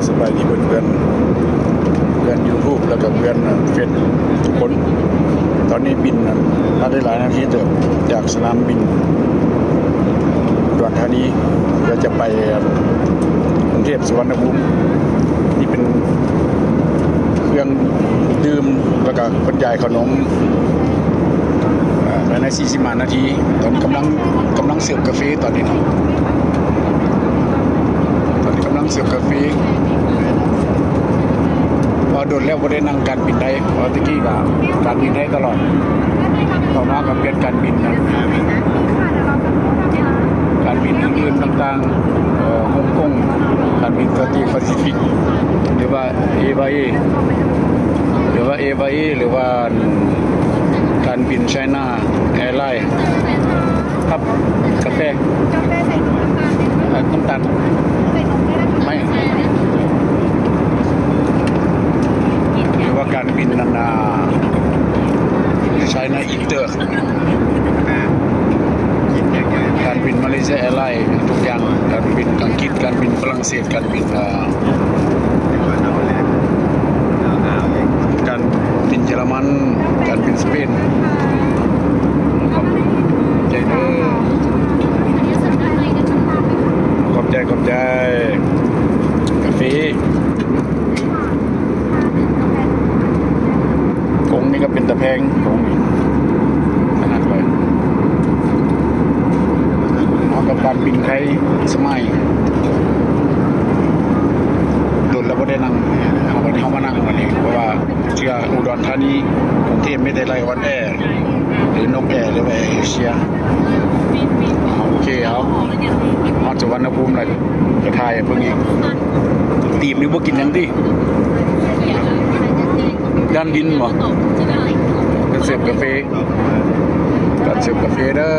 สบายดีเพื่อนYouTube แล้วก็เพื่อนเฟซทุกคนตอนนี้บินมาได้หลายนาทีเติบจากสนามบินอุดรธานีเพื่อจะไปกรุงเทพสุวรรณภูมินี่เป็นเครื่องดื่มแล้วก็บรรยายขนมภายใน45 นาทีตอนนี้กำลังเสิร์ฟกาแฟตอนนี้กำลังเสิร์ฟกาแฟพอโดนแล้วก็ได้นั่งการบินได้เพราะตะกี้กับการบินได้ตลอดต่อมากับเปลี่ยนการบินนะการบินอื่นๆต่างๆฮ่องกงการบินแปซิฟิกหรือว่าเอวาเอหรือว่าการบินไชน่าแอร์ไลน์ครับกาแฟน้ำตาลไม่หรือว่าการบินนานาไชน่าอินเตอร์การบินมาเลเซียแอร์ไลน์ทุกอย่างการบินอังกฤษการบินฝรั่งเศสการบินเยอรมันการบินสเปนขอบใจเด้อขอบใจกาแฟกงนี่ก็เป็นตะแพงกงนี่ขนาดเลยเอากับการบินไทยสมัยโดนแล้วก็ได้นั่งเขามานั่งวันนี้เพราะว่าเชื่ออุดรธานีกรุงเทพไม่ได้ไล่วันแอร์หรือนกแอร์หรือว่าแอร์เอเชียโอเคครับฮอดสุวรรณภูมิเลยไปถ่ายเพิ่งอีกตีมนี่บ่กินยังดิด้านดินบ่เป็นเสิร์ฟกาแฟเด้อ